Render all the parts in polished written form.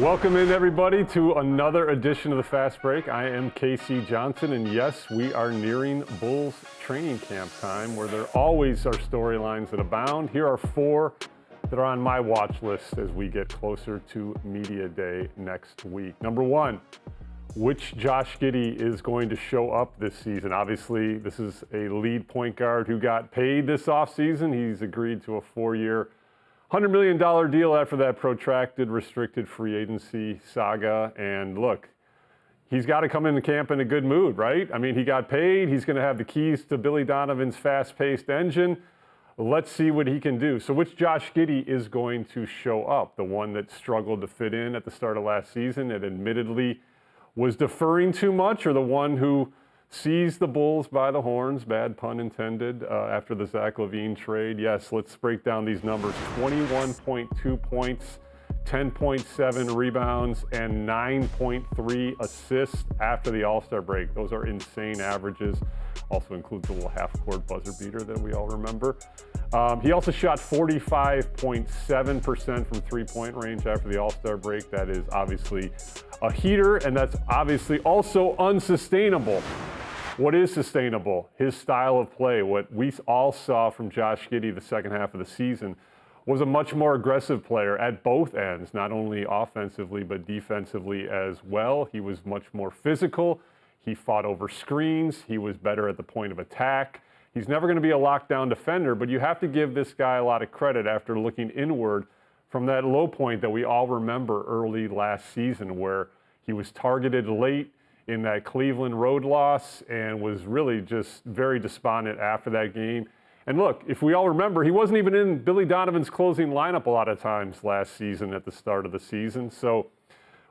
Welcome in, everybody, to another edition of the Fast Break. I am 𝗻𝗫𝗃 Johnson, and yes, we are nearing Bulls training camp time, where there always are storylines that abound. Here are four that are on my watch list as we get closer to Media Day next week. Number one, which Josh Giddey is going to show up this season? Obviously, this is a lead point guard who got paid this offseason. He's agreed to a 4-year, $100 million deal after that protracted restricted free agency saga. And look, he's got to come into camp in a good mood, right? I mean, he got paid. He's going to have the keys to Billy Donovan's fast-paced engine. Let's see what he can do. So which Josh Giddey is going to show up? The one that struggled to fit in at the start of last season and admittedly was deferring too much, or the one who seized the Bulls by the horns, bad pun intended, after the Zach LaVine trade? Yes, let's break down these numbers. 21.2 points, 10.7 rebounds, and 9.3 assists after the All-Star break. Those are insane averages. Also includes a little half-court buzzer beater that we all remember. He also shot 45.7% from three-point range after the All-Star break. That is obviously a heater, and that's obviously also unsustainable. What is sustainable? His style of play. What we all saw from Josh Giddey the second half of the season was a much more aggressive player at both ends, not only offensively but defensively as well. He was much more physical. He fought over screens. He was better at the point of attack. He's never going to be a lockdown defender, but you have to give this guy a lot of credit after looking inward from that low point that we all remember early last season, where he was targeted late in that Cleveland road loss and was really just very despondent after that game. And look, if we all remember, he wasn't even in Billy Donovan's closing lineup a lot of times last season at the start of the season. So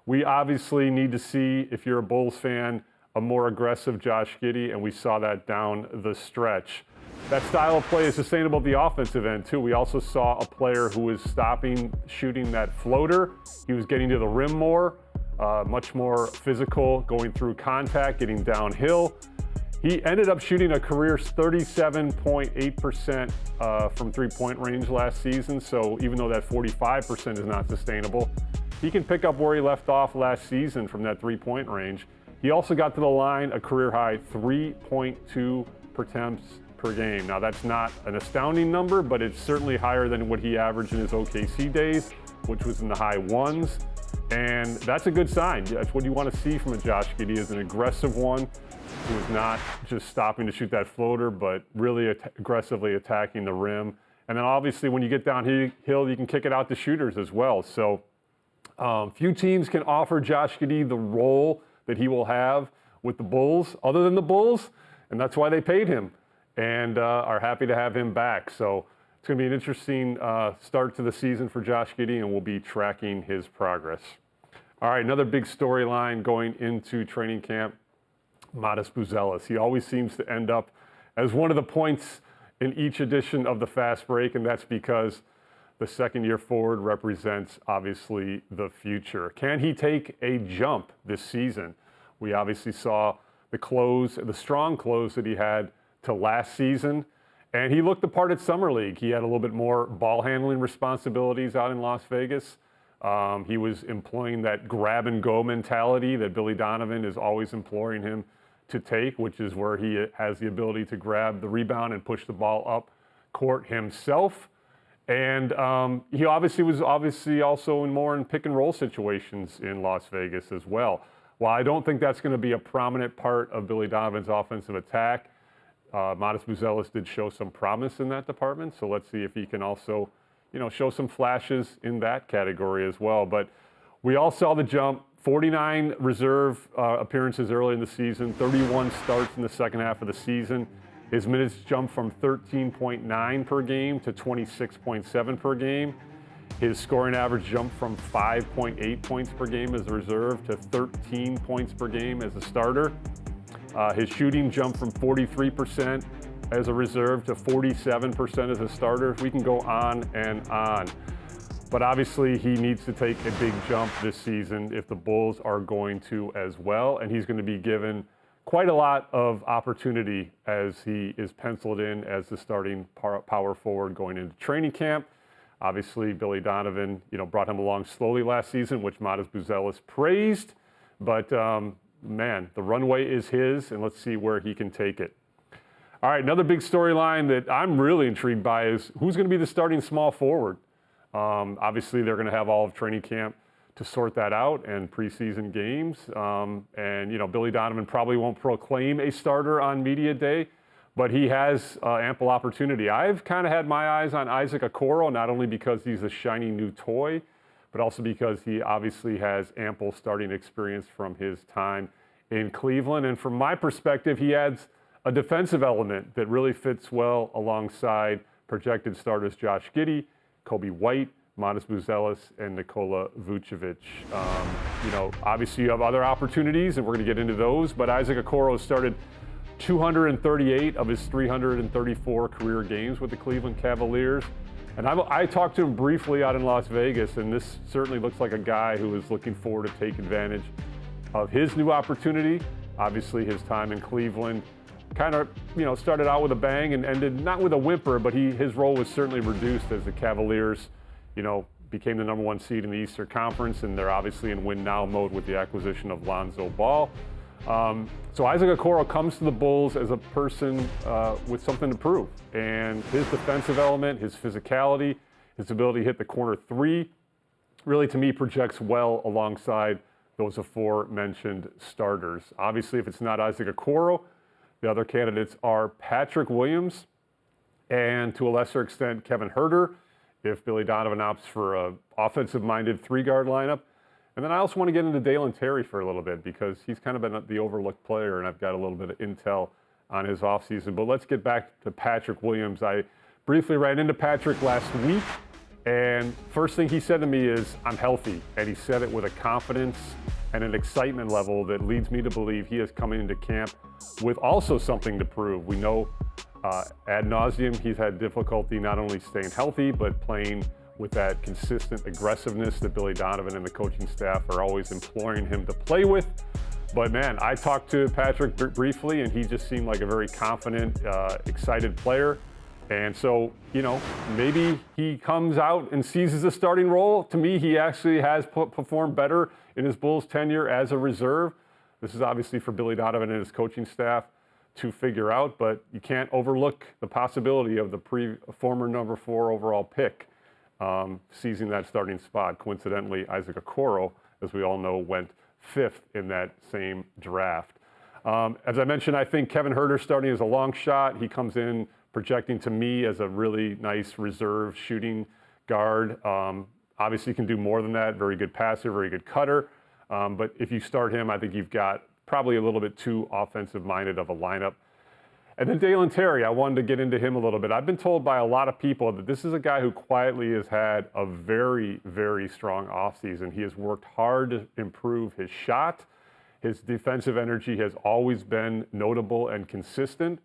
we obviously need to see, if you're a Bulls fan, a more aggressive Josh Giddey, and we saw that down the stretch. That style of play is sustainable at the offensive end, too. We also saw a player who was stopping shooting that floater. He was getting to the rim more, much more physical, going through contact, getting downhill. He ended up shooting a career 37.8% from three-point range last season. So even though that 45% is not sustainable, he can pick up where he left off last season from that three-point range. He also got to the line a career-high 3.2 attempts per game. Now, that's not an astounding number, but it's certainly higher than what he averaged in his OKC days, which was in the high ones. And that's a good sign. That's what you want to see from a Josh Giddey, is an aggressive one who is not just stopping to shoot that floater, but really aggressively attacking the rim. And then obviously when you get downhill, you can kick it out to shooters as well. So few teams can offer Josh Giddey the role that he will have with the Bulls, other than the Bulls, and that's why they paid him and are happy to have him back. So it's going to be an interesting start to the season for Josh Giddey, and we'll be tracking his progress. All right, another big storyline going into training camp, Matas Buzelis. He always seems to end up as one of the points in each edition of the Fast Break, and that's because the second-year forward represents, obviously, the future. Can he take a jump this season? We obviously saw the strong close that he had to last season, and he looked the part at Summer League. He had a little bit more ball-handling responsibilities out in Las Vegas. He was employing that grab-and-go mentality that Billy Donovan is always imploring him to take, which is where he has the ability to grab the rebound and push the ball up court himself. And he was also in pick-and-roll situations in Las Vegas as well. While I don't think that's going to be a prominent part of Billy Donovan's offensive attack, Matas Buzelis did show some promise in that department. So let's see if he can also, show some flashes in that category as well. But we all saw the jump. 49 reserve appearances early in the season, 31 starts in the second half of the season. His minutes jumped from 13.9 per game to 26.7 per game. His scoring average jumped from 5.8 points per game as a reserve to 13 points per game as a starter. His shooting jumped from 43% as a reserve to 47% as a starter. We can go on and on. But obviously, he needs to take a big jump this season if the Bulls are going to as well. And he's going to be given quite a lot of opportunity as he is penciled in as the starting power forward going into training camp. Obviously, Billy Donovan, brought him along slowly last season, which Matas Buzelis praised. But man, the runway is his, and let's see where he can take it. All right, another big storyline that I'm really intrigued by is who's going to be the starting small forward. Obviously, they're going to have all of training camp to sort that out and preseason games. And Billy Donovan probably won't proclaim a starter on media day, but he has ample opportunity. I've kind of had my eyes on 𝗦𝗁cie 𝗰𝗶𝗹, not only because he's a shiny new toy, but also because he obviously has ample starting experience from his time in Cleveland. And from my perspective, he adds a defensive element that really fits well alongside projected starters Josh Giddey, Coby White, Matas Buzelis, and 𝗏𝗏 obviously you have other opportunities, and we're going to get into those, but 𝗦𝗁cie 𝗰𝗶𝗹 started 238 of his 334 career games with the Cleveland Cavaliers. And I talked to him briefly out in Las Vegas, and this certainly looks like a guy who is looking forward to take advantage of his new opportunity. Obviously, his time in Cleveland kind of, started out with a bang and ended not with a whimper, but his role was certainly reduced as the Cavaliers, became the #1 seed in the Eastern Conference, and they're obviously in win-now mode with the acquisition of Lonzo Ball. So 𝗦𝗁cie 𝗰𝗶𝗹 comes to the Bulls as a person with something to prove. And his defensive element, his physicality, his ability to hit the corner three, really to me projects well alongside those aforementioned starters. Obviously, if it's not 𝗦𝗁cie 𝗰𝗶𝗹, the other candidates are Patrick Williams and, to a lesser extent, Kevin Huerter, if Billy Donovan opts for an offensive-minded three-guard lineup. And then I also want to get into Dalen Terry for a little bit because he's kind of been the overlooked player, and I've got a little bit of intel on his offseason. But let's get back to Patrick Williams. I briefly ran into Patrick last week, and first thing he said to me is, "I'm healthy." And he said it with a confidence and an excitement level that leads me to believe he is coming into camp with also something to prove. We know ad nauseum he's had difficulty not only staying healthy, but playing with that consistent aggressiveness that Billy Donovan and the coaching staff are always imploring him to play with. But man, I talked to Patrick briefly, and he just seemed like a very confident, excited player. And so, maybe he comes out and seizes a starting role. To me, he actually has performed better in his Bulls tenure as a reserve. This is obviously for Billy Donovan and his coaching staff to figure out, but you can't overlook the possibility of the former #4 overall pick seizing that starting spot. Coincidentally, 𝗦𝗁cie 𝗰𝗶𝗹, as we all know, went 5th in that same draft. As I mentioned, I think Kevin Huerter starting as a long shot. He comes in projecting to me as a really nice reserve shooting guard. Obviously, can do more than that. Very good passer, very good cutter. But if you start him, I think you've got probably a little bit too offensive-minded of a lineup. And then Dalen Terry, I wanted to get into him a little bit. I've been told by a lot of people that this is a guy who quietly has had a very, very strong offseason. He has worked hard to improve his shot. His defensive energy has always been notable and consistent.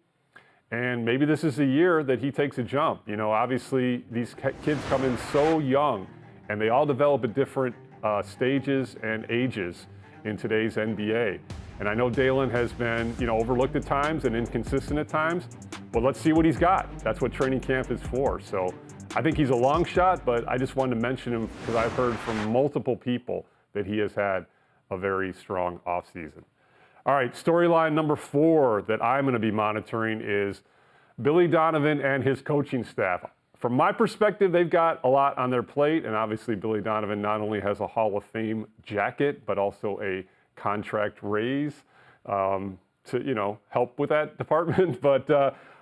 And maybe this is a year that he takes a jump. Obviously, these kids come in so young, and they all develop at different stages and ages in today's NBA. And I know Dalen has been, overlooked at times and inconsistent at times, but let's see what he's got. That's what training camp is for. So I think he's a long shot, but I just wanted to mention him because I've heard from multiple people that he has had a very strong offseason. All right, storyline number 4 that I'm going to be monitoring is Billy Donovan and his coaching staff. From my perspective, they've got a lot on their plate, and obviously Billy Donovan not only has a Hall of Fame jacket, but also a contract raise to help with that department. But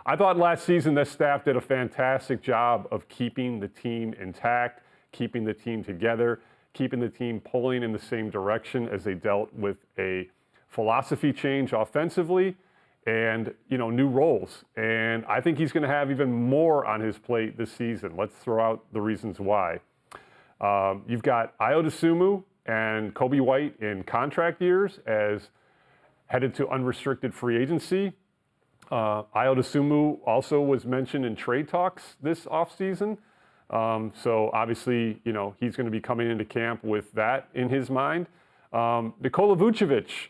I thought last season this staff did a fantastic job of keeping the team intact, keeping the team together, keeping the team pulling in the same direction as they dealt with a philosophy change offensively and new roles. And I think he's going to have even more on his plate this season. Let's throw out the reasons why. You've got Ayo Dosunmu and Coby White in contract years as headed to unrestricted free agency. Ayo Dosunmu also was mentioned in trade talks this offseason. So obviously, he's going to be coming into camp with that in his mind. Nikola Vucevic,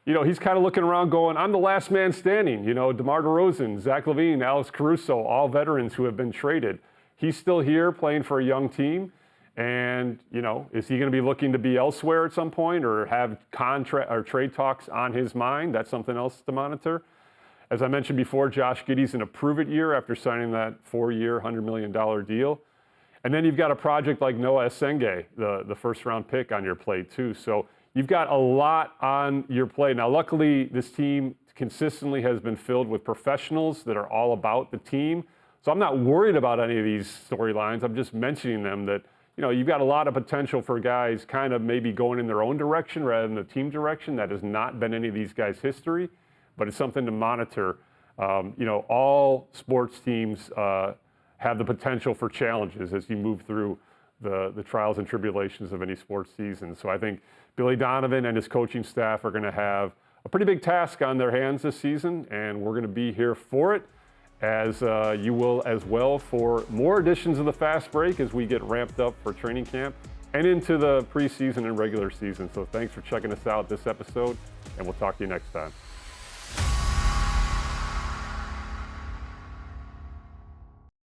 he's kind of looking around going, I'm the last man standing. DeMar DeRozan, Zach LaVine, Alex Caruso, all veterans who have been traded. he's still here playing for a young team. And, you know, is he going to be looking to be elsewhere at some point or have contract or trade talks on his mind? That's something else to monitor. As I mentioned before, Josh Giddey's in a prove-it year after signing that 4-year, $100 million deal. And then you've got a project like 𝗻𝗁cie 𝗰𝗶𝗃, the first-round pick on your plate, too. So you've got a lot on your plate. Now, luckily, this team consistently has been filled with professionals that are all about the team. So I'm not worried about any of these storylines. I'm just mentioning them that, you know, you've got a lot of potential for guys kind of maybe going in their own direction rather than the team direction. That has not been any of these guys' history, but it's something to monitor. You know, all sports teams have the potential for challenges as you move through the trials and tribulations of any sports season. So I think Billy Donovan and his coaching staff are going to have a pretty big task on their hands this season, and we're going to be here for it, as you will as well, for more editions of the Fast Break as we get ramped up for training camp and into the preseason and regular season. So thanks for checking us out this episode, and we'll talk to you next time.